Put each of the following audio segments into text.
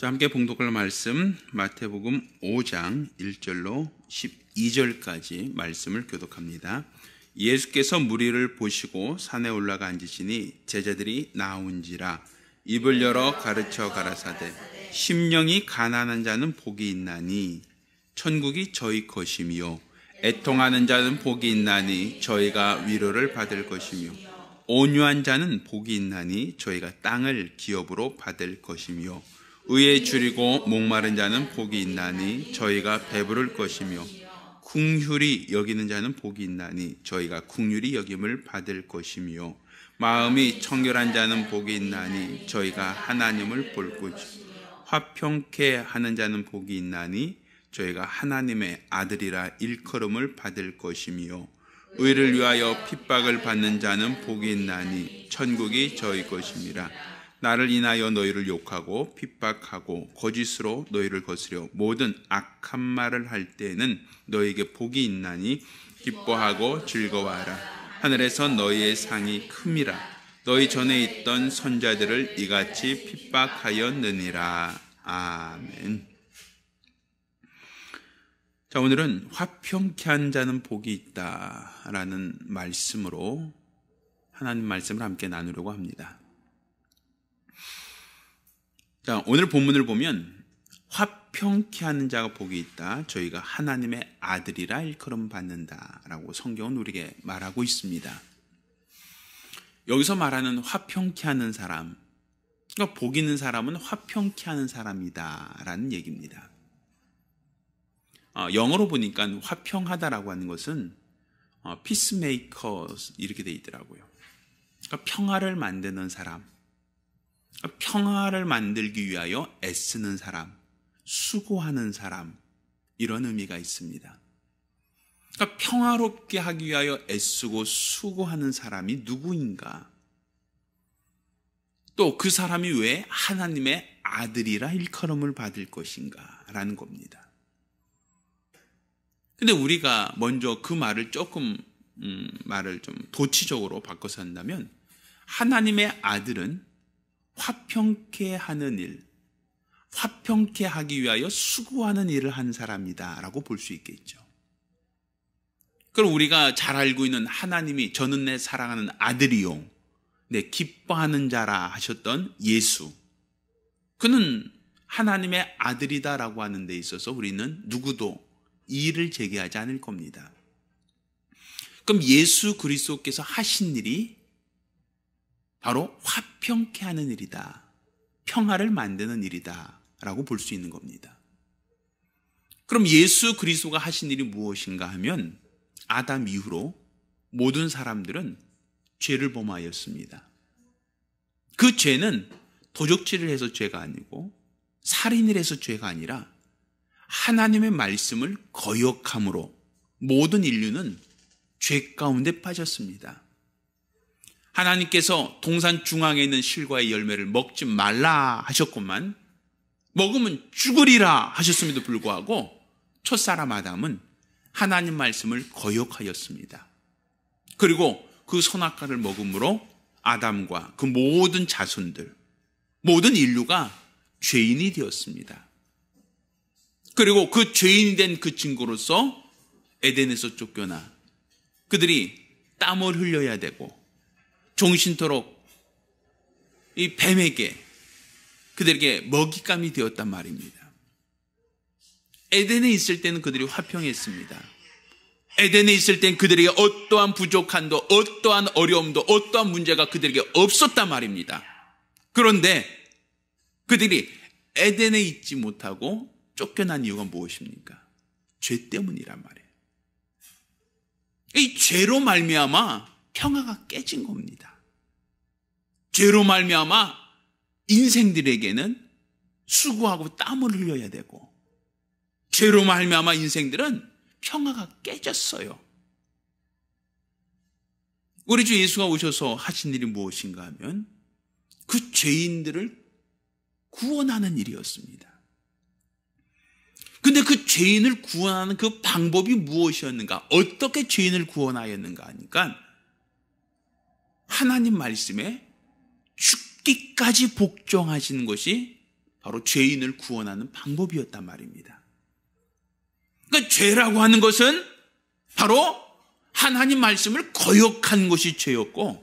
자, 함께 봉독할 말씀 마태복음 5장 1절로 12절까지 말씀을 교독합니다. 예수께서 무리를 보시고 산에 올라가 앉으시니 제자들이 나온지라 입을 열어 가르쳐 가라사대 심령이 가난한 자는 복이 있나니 천국이 저희 것이며 애통하는 자는 복이 있나니 저희가 위로를 받을 것이며 온유한 자는 복이 있나니 저희가 땅을 기업으로 받을 것이며 의에 줄이고 목마른 자는 복이 있나니 저희가 배부를 것이며 긍휼히 여기는 자는 복이 있나니 저희가 긍휼히 여김을 받을 것이며 마음이 청결한 자는 복이 있나니 저희가 하나님을 볼 것이며 화평케 하는 자는 복이 있나니 저희가 하나님의 아들이라 일컬음을 받을 것이며 의를 위하여 핍박을 받는 자는 복이 있나니 천국이 저희 것임이라. 나를 인하여 너희를 욕하고 핍박하고 거짓으로 너희를 거스려 모든 악한 말을 할 때에는 너희에게 복이 있나니 기뻐하고 즐거워하라. 하늘에서 너희의 상이 큼이라. 너희 전에 있던 선자들을 이같이 핍박하였느니라. 아멘. 자, 오늘은 화평케 한 자는 복이 있다라는 말씀으로 하나님 말씀을 함께 나누려고 합니다. 자, 오늘 본문을 보면 화평케 하는 자가 복이 있다. 저희가 하나님의 아들이라 일컬음 받는다라고 성경은 우리에게 말하고 있습니다. 여기서 말하는 화평케 하는 사람, 그러니까 복 있는 사람은 화평케 하는 사람이다라는 얘기입니다. 영어로 보니까 화평하다라고 하는 것은 peacemakers 이렇게 돼 있더라고요. 그러니까 평화를 만드는 사람, 평화를 만들기 위하여 애쓰는 사람, 수고하는 사람, 이런 의미가 있습니다. 그러니까 평화롭게 하기 위하여 애쓰고 수고하는 사람이 누구인가? 또 그 사람이 왜 하나님의 아들이라 일컬음을 받을 것인가? 라는 겁니다. 근데 우리가 먼저 그 말을 조금 말을 좀 도치적으로 바꿔서 한다면 하나님의 아들은 화평케 하는 일, 화평케 하기 위하여 수고하는 일을 한 사람이다 라고 볼 수 있겠죠. 그럼 우리가 잘 알고 있는 하나님이 저는 내 사랑하는 아들이요 내 기뻐하는 자라 하셨던 예수, 그는 하나님의 아들이다 라고 하는 데 있어서 우리는 누구도 이의를 제기하지 않을 겁니다. 그럼 예수 그리스도께서 하신 일이 바로 화평케 하는 일이다, 평화를 만드는 일이다 라고 볼 수 있는 겁니다. 그럼 예수 그리스도가 하신 일이 무엇인가 하면 아담 이후로 모든 사람들은 죄를 범하였습니다. 그 죄는 도적질을 해서 죄가 아니고 살인을 해서 죄가 아니라 하나님의 말씀을 거역함으로 모든 인류는 죄 가운데 빠졌습니다. 하나님께서 동산 중앙에 있는 실과의 열매를 먹지 말라 하셨건만 먹으면 죽으리라 하셨음에도 불구하고 첫사람 아담은 하나님 말씀을 거역하였습니다. 그리고 그 선악과를 먹음으로 아담과 그 모든 자손들, 모든 인류가 죄인이 되었습니다. 그리고 그 죄인이 된 그 증거로서 에덴에서 쫓겨나 그들이 땀을 흘려야 되고 종신토록 이 뱀에게 그들에게 먹잇감이 되었단 말입니다. 에덴에 있을 때는 그들이 화평했습니다. 에덴에 있을 땐 그들에게 어떠한 부족함도 어떠한 어려움도 어떠한 문제가 그들에게 없었단 말입니다. 그런데 그들이 에덴에 있지 못하고 쫓겨난 이유가 무엇입니까? 죄 때문이란 말이에요. 이 죄로 말미암아 평화가 깨진 겁니다. 죄로 말미암아 인생들에게는 수고하고 땀을 흘려야 되고 죄로 말미암아 인생들은 평화가 깨졌어요. 우리 주 예수가 오셔서 하신 일이 무엇인가 하면 그 죄인들을 구원하는 일이었습니다. 근데 그 죄인을 구원하는 그 방법이 무엇이었는가? 어떻게 죄인을 구원하였는가 하니까 하나님 말씀에 죽기까지 복종하시는 것이 바로 죄인을 구원하는 방법이었단 말입니다. 그러니까 죄라고 하는 것은 바로 하나님 말씀을 거역한 것이 죄였고,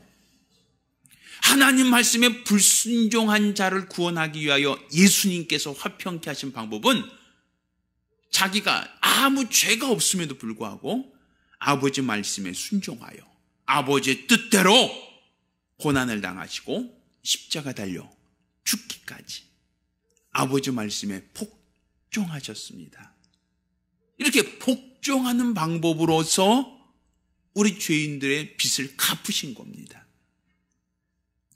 하나님 말씀에 불순종한 자를 구원하기 위하여 예수님께서 화평케 하신 방법은 자기가 아무 죄가 없음에도 불구하고 아버지 말씀에 순종하여 아버지의 뜻대로 고난을 당하시고 십자가 달려 죽기까지 아버지 말씀에 복종하셨습니다. 이렇게 복종하는 방법으로서 우리 죄인들의 빚을 갚으신 겁니다.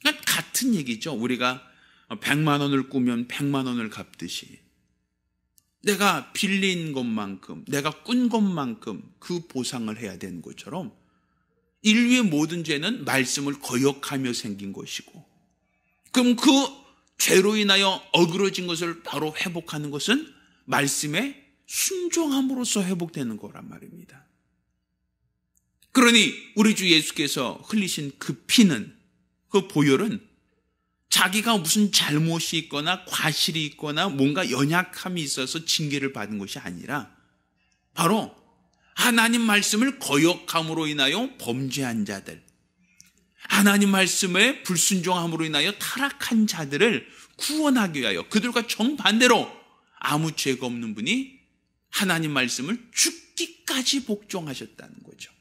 그러니까 같은 얘기죠. 우리가 100만 원을 꾸면 100만 원을 갚듯이 내가 빌린 것만큼, 내가 꾼 것만큼 그 보상을 해야 되는 것처럼 인류의 모든 죄는 말씀을 거역하며 생긴 것이고, 그럼 그 죄로 인하여 어그러진 것을 바로 회복하는 것은 말씀에 순종함으로써 회복되는 거란 말입니다. 그러니 우리 주 예수께서 흘리신 그 피는, 그 보혈은 자기가 무슨 잘못이 있거나 과실이 있거나 뭔가 연약함이 있어서 징계를 받은 것이 아니라 바로 하나님 말씀을 거역함으로 인하여 범죄한 자들, 하나님 말씀에 불순종함으로 인하여 타락한 자들을 구원하기 위하여 그들과 정반대로 아무 죄가 없는 분이 하나님 말씀을 죽기까지 복종하셨다는 거죠.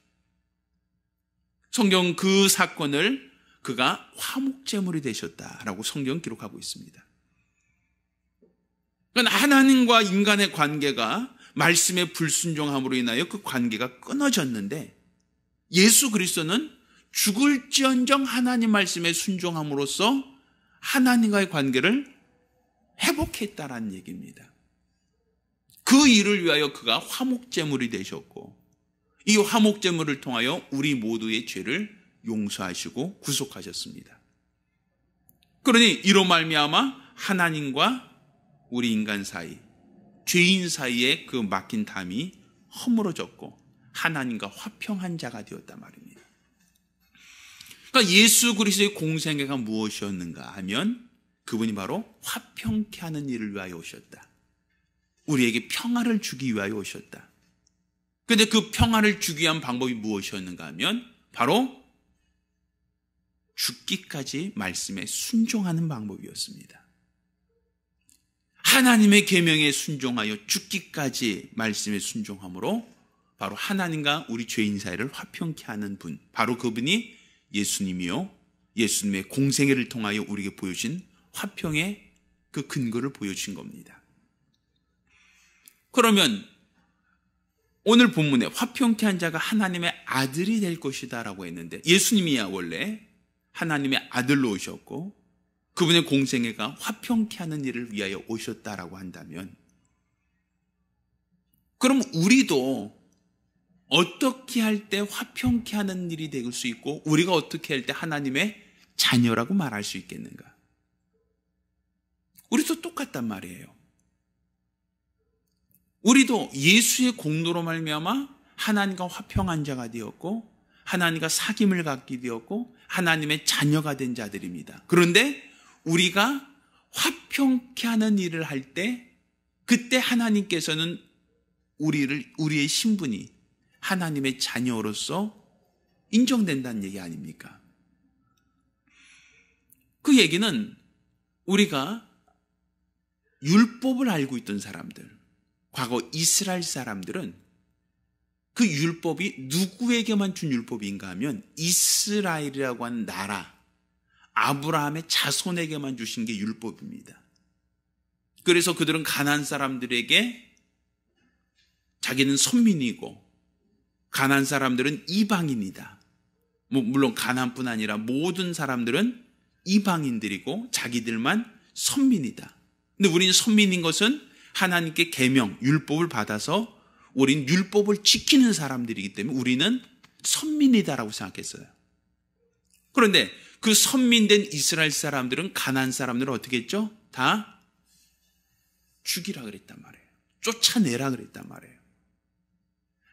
성경 그 사건을 그가 화목제물이 되셨다라고 성경 기록하고 있습니다. 그러니까 하나님과 인간의 관계가 말씀에 불순종함으로 인하여 그 관계가 끊어졌는데, 예수 그리스도는 죽을지언정 하나님 말씀에 순종함으로써 하나님과의 관계를 회복했다라는 얘기입니다. 그 일을 위하여 그가 화목제물이 되셨고, 이 화목제물을 통하여 우리 모두의 죄를 용서하시고 구속하셨습니다. 그러니 이로 말미암아 하나님과 우리 인간 사이, 죄인 사이에 그 막힌 담이 허물어졌고 하나님과 화평한 자가 되었단 말입니다. 그러니까 예수 그리스도의 공생애가 무엇이었는가 하면 그분이 바로 화평케 하는 일을 위하여 오셨다. 우리에게 평화를 주기 위하여 오셨다. 그런데 그 평화를 주기 위한 방법이 무엇이었는가 하면 바로 죽기까지 말씀에 순종하는 방법이었습니다. 하나님의 계명에 순종하여 죽기까지 말씀에 순종함으로 바로 하나님과 우리 죄인 사이를 화평케 하는 분, 바로 그분이 예수님이요, 예수님의 공생애를 통하여 우리에게 보여준 화평의 그 근거를 보여주신 겁니다. 그러면 오늘 본문에 화평케 한 자가 하나님의 아들이 될 것이다 라고 했는데, 예수님이야 원래 하나님의 아들로 오셨고 그분의 공생애가 화평케 하는 일을 위하여 오셨다라고 한다면, 그럼 우리도 어떻게 할 때 화평케 하는 일이 될 수 있고 우리가 어떻게 할 때 하나님의 자녀라고 말할 수 있겠는가? 우리도 똑같단 말이에요. 우리도 예수의 공로로 말미암아 하나님과 화평한 자가 되었고 하나님과 사귐을 갖게 되었고 하나님의 자녀가 된 자들입니다. 그런데 우리가 화평케 하는 일을 할 때 그때 하나님께서는 우리의 신분이 하나님의 자녀로서 인정된다는 얘기 아닙니까? 그 얘기는 우리가 율법을 알고 있던 사람들, 과거 이스라엘 사람들은 그 율법이 누구에게만 준 율법인가 하면 이스라엘이라고 하는 나라, 아브라함의 자손에게만 주신 게 율법입니다. 그래서 그들은 가나안 사람들에게 자기는 선민이고 가나안 사람들은 이방인이다. 물론 가나안뿐 아니라 모든 사람들은 이방인들이고 자기들만 선민이다. 근데 우리는 선민인 것은 하나님께 계명, 율법을 받아서 우린 율법을 지키는 사람들이기 때문에 우리는 선민이다라고 생각했어요. 그런데 그 선민된 이스라엘 사람들은 가나안 사람들을 어떻게 했죠? 다 죽이라 그랬단 말이에요. 쫓아내라 그랬단 말이에요.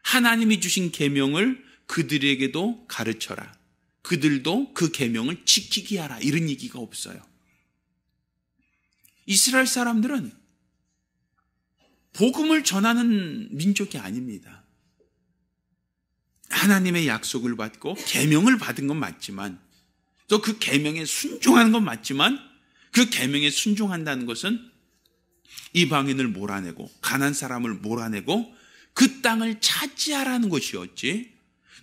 하나님이 주신 계명을 그들에게도 가르쳐라. 그들도 그 계명을 지키게 하라. 이런 얘기가 없어요. 이스라엘 사람들은 복음을 전하는 민족이 아닙니다. 하나님의 약속을 받고 계명을 받은 건 맞지만, 또 그 계명에 순종하는 건 맞지만, 그 계명에 순종한다는 것은 이방인을 몰아내고 가난한 사람을 몰아내고 그 땅을 차지하라는 것이었지,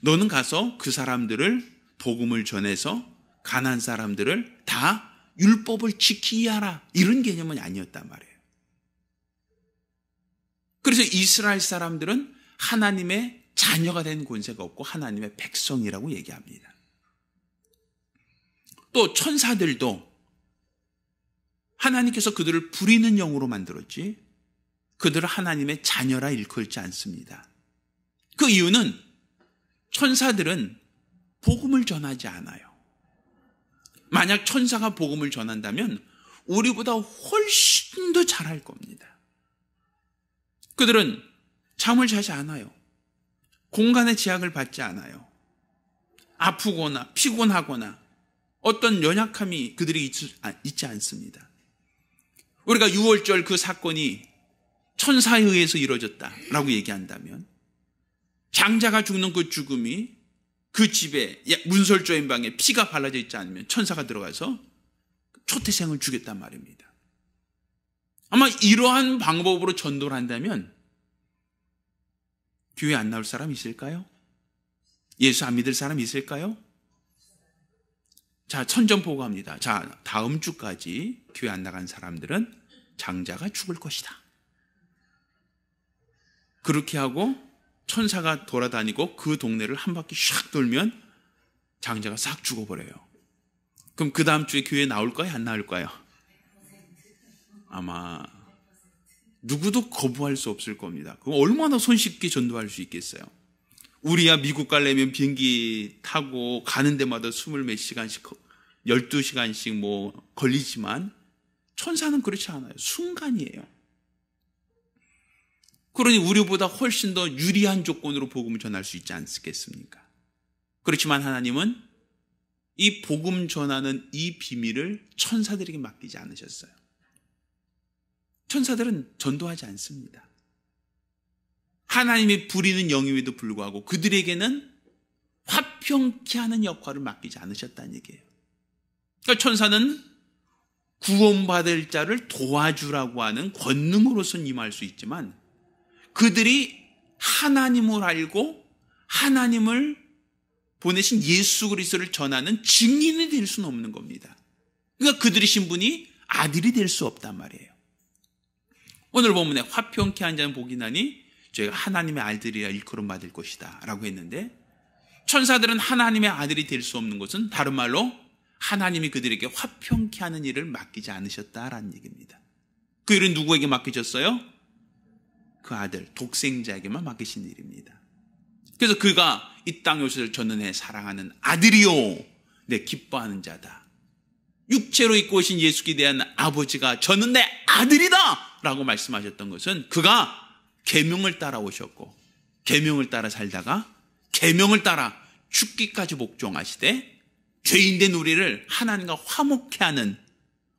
너는 가서 그 사람들을 복음을 전해서 가난한 사람들을 다 율법을 지키게 하라, 이런 개념은 아니었단 말이에요. 그래서 이스라엘 사람들은 하나님의 자녀가 된 권세가 없고 하나님의 백성이라고 얘기합니다. 또 천사들도 하나님께서 그들을 부리는 영으로 만들었지 그들을 하나님의 자녀라 일컬지 않습니다. 그 이유는 천사들은 복음을 전하지 않아요. 만약 천사가 복음을 전한다면 우리보다 훨씬 더 잘할 겁니다. 그들은 잠을 자지 않아요. 공간의 제약을 받지 않아요. 아프거나 피곤하거나 어떤 연약함이 그들이 있지 않습니다. 우리가 6월절 그 사건이 천사에 의해서 이루어졌다라고 얘기한다면, 장자가 죽는 그 죽음이 그 집에 문설주인 방에 피가 발라져 있지 않으면 천사가 들어가서 초태생을 죽였단 말입니다. 아마 이러한 방법으로 전도를 한다면 교회 안 나올 사람 있을까요? 예수 안 믿을 사람 있을까요? 자, 선전포고합니다. 자, 다음 주까지 교회 안 나간 사람들은 장자가 죽을 것이다. 그렇게 하고 천사가 돌아다니고 그 동네를 한 바퀴 샥 돌면 장자가 싹 죽어버려요. 그럼 그 다음 주에 교회 나올까요? 안 나올까요? 아마 누구도 거부할 수 없을 겁니다. 그럼 얼마나 손쉽게 전도할 수 있겠어요? 우리야 미국 가려면 비행기 타고 가는 데마다 20 몇 시간씩 12시간씩 뭐 걸리지만 천사는 그렇지 않아요. 순간이에요. 그러니 우리보다 훨씬 더 유리한 조건으로 복음을 전할 수 있지 않겠습니까? 그렇지만 하나님은 이 복음 전하는 이 비밀을 천사들에게 맡기지 않으셨어요. 천사들은 전도하지 않습니다. 하나님이 부리는 영임에도 불구하고 그들에게는 화평케 하는 역할을 맡기지 않으셨다는 얘기예요. 그러니까 천사는 구원받을 자를 도와주라고 하는 권능으로선 임할 수 있지만, 그들이 하나님을 알고 하나님을 보내신 예수 그리스도를 전하는 증인이 될 수는 없는 겁니다. 그러니까 그들의 신분이 아들이 될 수 없단 말이에요. 오늘 본문에 화평케 한 자는 복이 나니 저희가 하나님의 아들이라 일컬음 받을 것이다 라고 했는데, 천사들은 하나님의 아들이 될 수 없는 것은 다른 말로 하나님이 그들에게 화평케 하는 일을 맡기지 않으셨다라는 얘기입니다. 그 일은 누구에게 맡기셨어요? 그 아들 독생자에게만 맡기신 일입니다. 그래서 그가 이 땅에 오셔서 저는 내 사랑하는 아들이요 내 기뻐하는 자다. 육체로 입고 오신 예수께 대한 아버지가 저는 내 아들이다 라고 말씀하셨던 것은, 그가 계명을 따라 오셨고 계명을 따라 살다가 계명을 따라 죽기까지 복종하시되 죄인된 우리를 하나님과 화목케 하는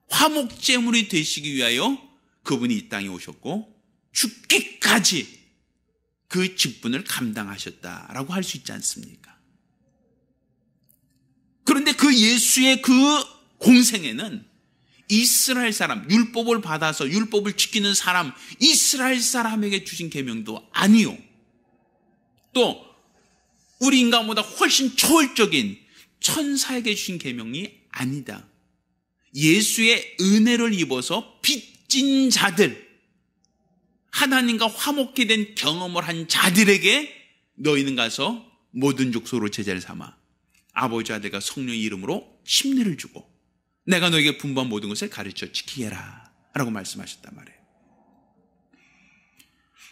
화목제물이 되시기 위하여 그분이 이 땅에 오셨고 죽기까지 그 직분을 감당하셨다라고 할 수 있지 않습니까? 그런데 그 예수의 그 공생애는 이스라엘 사람, 율법을 받아서 율법을 지키는 사람, 이스라엘 사람에게 주신 계명도 아니요, 또 우리 인간보다 훨씬 초월적인 천사에게 주신 계명이 아니다. 예수의 은혜를 입어서 빚진 자들, 하나님과 화목게 된 경험을 한 자들에게 너희는 가서 모든 족속으로 제자를 삼아 아버지 아들과 성령의 이름으로 심리를 주고 내가 너에게 분부한 모든 것을 가르쳐 지키게 해라 라고 말씀하셨단 말이에요.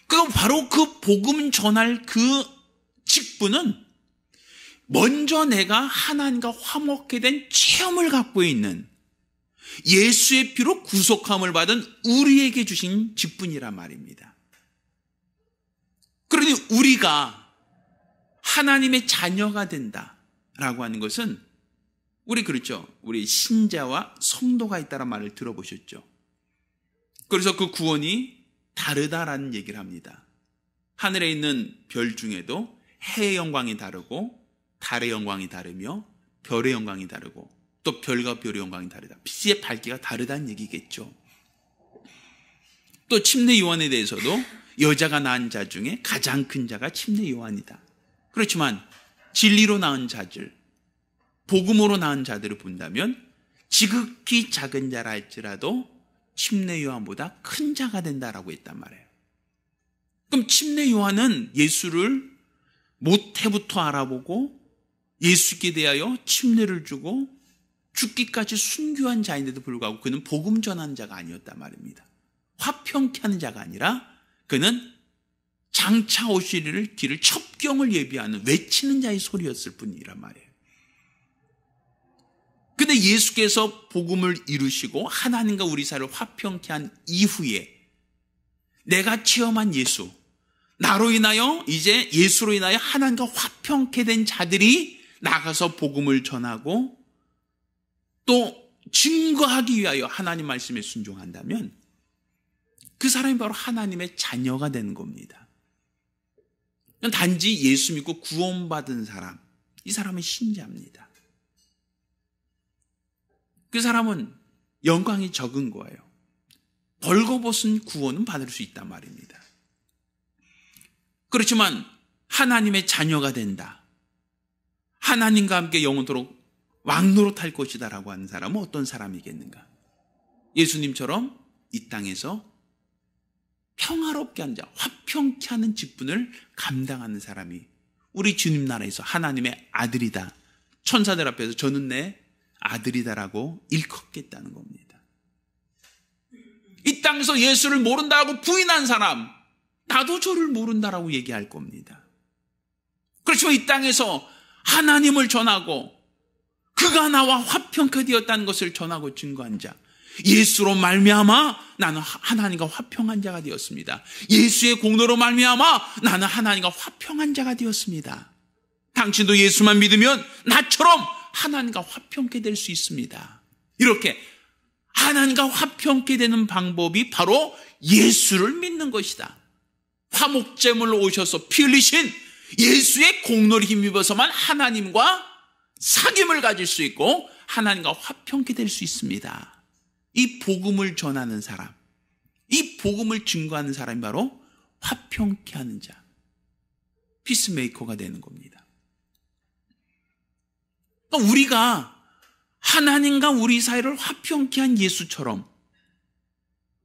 그럼 바로 그 복음 전할 그 직분은 먼저 내가 하나님과 화목게 된 체험을 갖고 있는 예수의 피로 구속함을 받은 우리에게 주신 직분이란 말입니다. 그러니 우리가 하나님의 자녀가 된다라고 하는 것은, 우리 그렇죠, 우리 신자와 성도가 있다는 말을 들어보셨죠. 그래서 그 구원이 다르다라는 얘기를 합니다. 하늘에 있는 별 중에도 해의 영광이 다르고 달의 영광이 다르며 별의 영광이 다르고 또 별과 별의 영광이 다르다. 빛의 밝기가 다르다는 얘기겠죠. 또 침례 요한에 대해서도 여자가 낳은 자 중에 가장 큰 자가 침례 요한이다. 그렇지만 진리로 낳은 자들, 복음으로 낳은 자들을 본다면 지극히 작은 자라 할지라도 침례 요한보다 큰 자가 된다라고 했단 말이에요. 그럼 침례 요한은 예수를 모태부터 알아보고 예수께 대하여 침례를 주고 죽기까지 순교한 자인데도 불구하고 그는 복음 전하는 자가 아니었단 말입니다. 화평케 하는 자가 아니라 그는 장차 오시리를 길을 첩경을 예비하는 외치는 자의 소리였을 뿐이란 말이에요. 근데 예수께서 복음을 이루시고 하나님과 우리 사이를 화평케 한 이후에 내가 체험한 예수, 나로 인하여 이제 예수로 인하여 하나님과 화평케 된 자들이 나가서 복음을 전하고 또 증거하기 위하여 하나님 말씀에 순종한다면 그 사람이 바로 하나님의 자녀가 되는 겁니다. 단지 예수 믿고 구원받은 사람, 이 사람은 신자입니다. 그 사람은 영광이 적은 거예요. 벌거벗은 구원은 받을 수 있단 말입니다. 그렇지만 하나님의 자녀가 된다, 하나님과 함께 영원토록 왕노릇할 것이다 라고 하는 사람은 어떤 사람이겠는가? 예수님처럼 이 땅에서 평화롭게 하는 자, 화평케 하는 직분을 감당하는 사람이 우리 주님 나라에서 하나님의 아들이다, 천사들 앞에서 저는 내 아들이다라고 일컫겠다는 겁니다. 이 땅에서 예수를 모른다고 부인한 사람, 나도 저를 모른다라고 얘기할 겁니다. 그렇지만 이 땅에서 하나님을 전하고 그가 나와 화평케 되었다는 것을 전하고 증거한 자, 예수로 말미암아 나는 하나님과 화평한 자가 되었습니다. 예수의 공로로 말미암아 나는 하나님과 화평한 자가 되었습니다. 당신도 예수만 믿으면 나처럼 하나님과 화평케 될 수 있습니다. 이렇게 하나님과 화평케 되는 방법이 바로 예수를 믿는 것이다. 화목제물로 오셔서 피 흘리신 예수의 공로를 힘입어서만 하나님과 사귐을 가질 수 있고 하나님과 화평케 될 수 있습니다. 이 복음을 전하는 사람, 이 복음을 증거하는 사람이 바로 화평케 하는 자, 피스메이커가 되는 겁니다. 우리가 하나님과 우리 사이를 화평케 한 예수처럼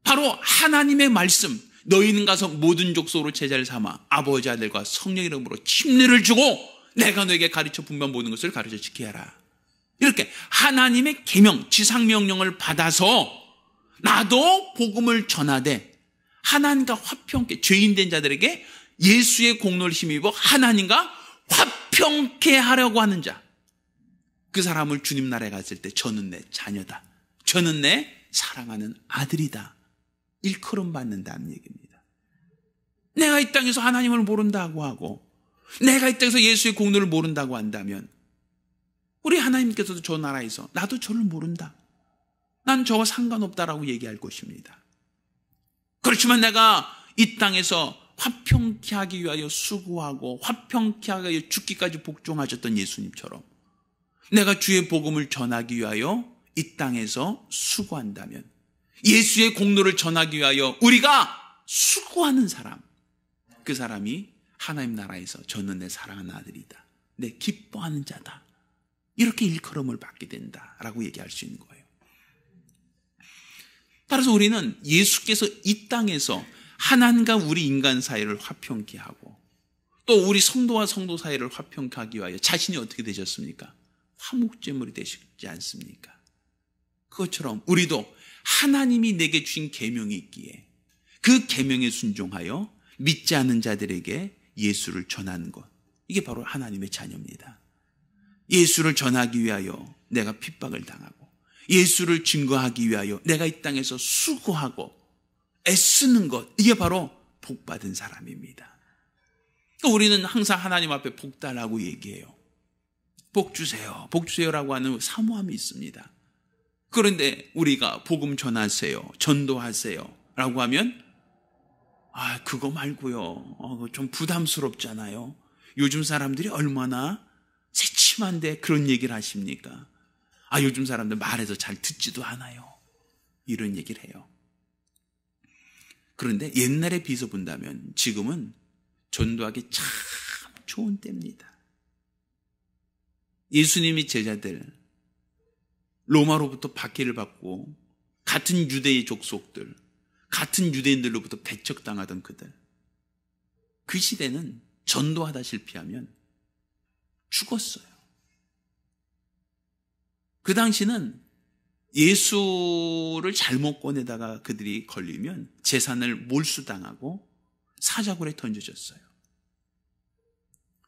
바로 하나님의 말씀, 너희는 가서 모든 족속으로 제자를 삼아 아버지 아들과 성령 이름으로 침례를 주고 내가 너에게 가르쳐 분반 모든 것을 가르쳐 지켜야 하라. 이렇게 하나님의 계명, 지상명령을 받아서 나도 복음을 전하되 하나님과 화평케, 죄인된 자들에게 예수의 공로를 힘입어 하나님과 화평케 하려고 하는 자, 그 사람을 주님 나라에 갔을 때 저는 내 자녀다, 저는 내 사랑하는 아들이다, 일컬음 받는다는 얘기입니다. 내가 이 땅에서 하나님을 모른다고 하고 내가 이 땅에서 예수의 공로를 모른다고 한다면 우리 하나님께서도 저 나라에서 나도 저를 모른다, 난 저와 상관없다라고 얘기할 것입니다. 그렇지만 내가 이 땅에서 화평케 하기 위하여 수고하고 화평케 하기 위하여 죽기까지 복종하셨던 예수님처럼 내가 주의 복음을 전하기 위하여 이 땅에서 수고한다면, 예수의 공로를 전하기 위하여 우리가 수고하는 사람, 그 사람이 하나님 나라에서 저는 내 사랑하는 아들이다, 내 기뻐하는 자다, 이렇게 일컬음을 받게 된다라고 얘기할 수 있는 거예요. 따라서 우리는 예수께서 이 땅에서 하나님과 우리 인간 사이를 화평케 하고 또 우리 성도와 성도 사이를 화평케 하기 위하여 자신이 어떻게 되셨습니까? 화목제물이 되시지 않습니까? 그것처럼 우리도 하나님이 내게 주신 계명이 있기에 그 계명에 순종하여 믿지 않는 자들에게 예수를 전하는 것, 이게 바로 하나님의 자녀입니다. 예수를 전하기 위하여 내가 핍박을 당하고 예수를 증거하기 위하여 내가 이 땅에서 수고하고 애쓰는 것, 이게 바로 복받은 사람입니다. 우리는 항상 하나님 앞에 복 달라고 얘기해요. 복 주세요, 복 주세요라고 하는 사모함이 있습니다. 그런데 우리가 복음 전하세요, 전도하세요, 라고 하면 그거 말고요. 좀 부담스럽잖아요. 요즘 사람들이 얼마나 새침한데 그런 얘기를 하십니까? 요즘 사람들 말해도 잘 듣지도 않아요. 이런 얘기를 해요. 그런데 옛날에 비춰 본다면 지금은 전도하기 참 좋은 때입니다. 예수님이 제자들, 로마로부터 박해를 받고 같은 유대의 족속들, 같은 유대인들로부터 배척당하던 그들, 그 시대는 전도하다 실패하면 죽었어요. 그 당시는 예수를 잘못 꺼내다가 그들이 걸리면 재산을 몰수당하고 사자굴에 던져졌어요.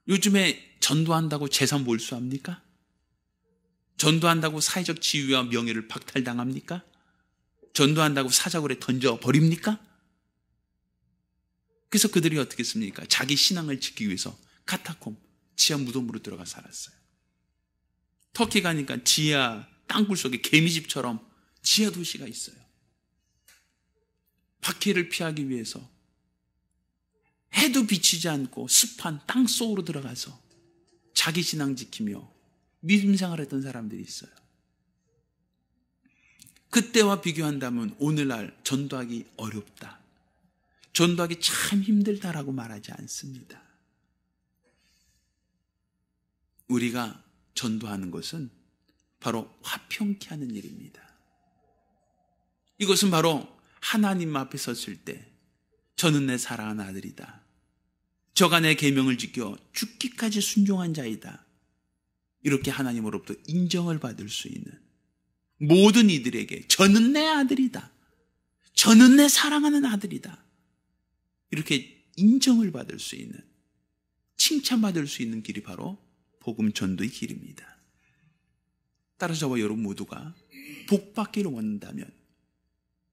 요즘에 전도한다고 재산 몰수합니까? 전도한다고 사회적 지위와 명예를 박탈당합니까? 전도한다고 사자굴에 던져버립니까? 그래서 그들이 어떻게 했습니까? 자기 신앙을 지키기 위해서 카타콤, 지하 무덤으로 들어가 살았어요. 터키 가니까 지하 땅굴 속에 개미집처럼 지하 도시가 있어요. 박해를 피하기 위해서 해도 비치지 않고 습한 땅 속으로 들어가서 자기 신앙 지키며 믿음 생활했던 사람들이 있어요. 그때와 비교한다면 오늘날 전도하기 어렵다, 전도하기 참 힘들다라고 말하지 않습니다. 우리가 전도하는 것은 바로 화평케 하는 일입니다. 이것은 바로 하나님 앞에 섰을 때 저는 내 사랑하는 아들이다, 저가 내 계명을 지켜 죽기까지 순종한 자이다, 이렇게 하나님으로부터 인정을 받을 수 있는 모든 이들에게 저는 내 아들이다, 저는 내 사랑하는 아들이다, 이렇게 인정을 받을 수 있는, 칭찬받을 수 있는 길이 바로 복음 전도의 길입니다. 따라서 저와 여러분 모두가 복받기를 원한다면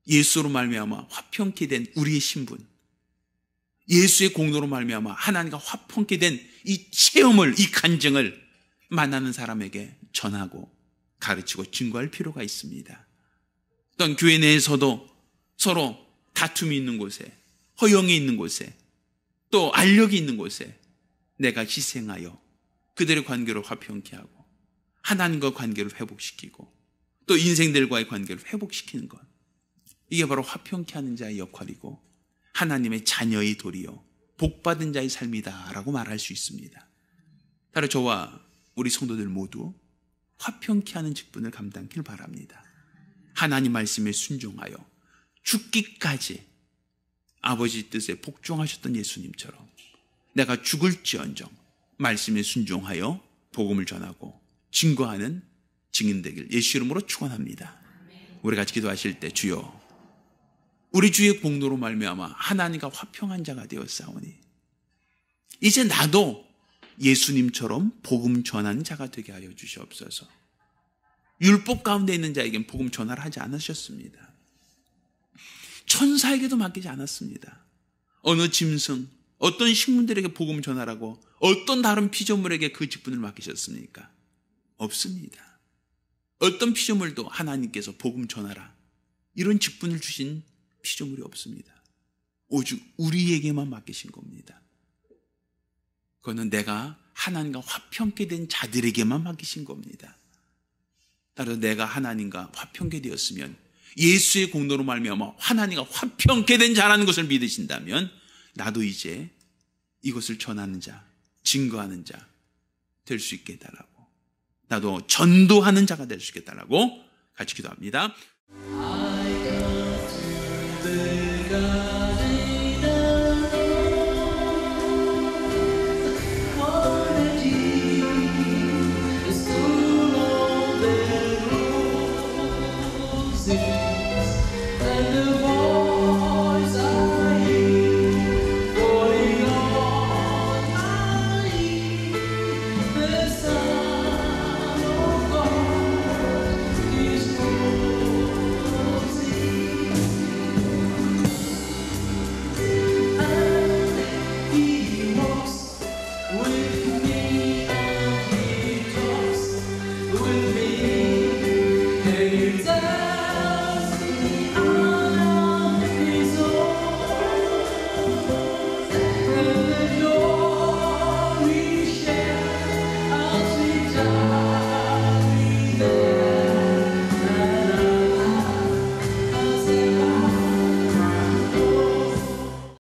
예수로 말미암아 화평케 된 우리의 신분, 예수의 공로로 말미암아 하나님과 화평케 된 이 체험을, 이 간증을 만나는 사람에게 전하고 가르치고 증거할 필요가 있습니다. 어떤 교회 내에서도 서로 다툼이 있는 곳에, 허영이 있는 곳에, 또 알력이 있는 곳에 내가 희생하여 그들의 관계를 화평케 하고 하나님과 관계를 회복시키고 또 인생들과의 관계를 회복시키는 것, 이게 바로 화평케 하는 자의 역할이고 하나님의 자녀의 도리요 복받은 자의 삶이다라고 말할 수 있습니다. 따라 저와 우리 성도들 모두 화평케 하는 직분을 감당길 바랍니다. 하나님 말씀에 순종하여 죽기까지 아버지 뜻에 복종하셨던 예수님처럼 내가 죽을지언정 말씀에 순종하여 복음을 전하고 증거하는 증인 되길 예수 이름으로 축원합니다. 우리 같이 기도하실 때 주여 우리 주의 공로로 말미암아 하나님과 화평한 자가 되었사오니 이제 나도 예수님처럼 복음 전하는 자가 되게 하여 주시옵소서. 율법 가운데 있는 자에겐 복음 전하를 하지 않으셨습니다. 천사에게도 맡기지 않았습니다. 어느 짐승, 어떤 식물들에게 복음 전하라고 어떤 다른 피조물에게 그 직분을 맡기셨습니까? 없습니다. 어떤 피조물도 하나님께서 복음 전하라 이런 직분을 주신 피조물이 없습니다. 오직 우리에게만 맡기신 겁니다. 그거는 내가 하나님과 화평케 된 자들에게만 맡기신 겁니다. 따라서 내가 하나님과 화평케 되었으면 예수의 공로로 말미암아 하나님과 화평케 된 자라는 것을 믿으신다면 나도 이제 이것을 전하는 자, 증거하는 자 될 수 있게 해달라고, 나도 전도하는 자가 될 수 있게 해달라고 같이 기도합니다.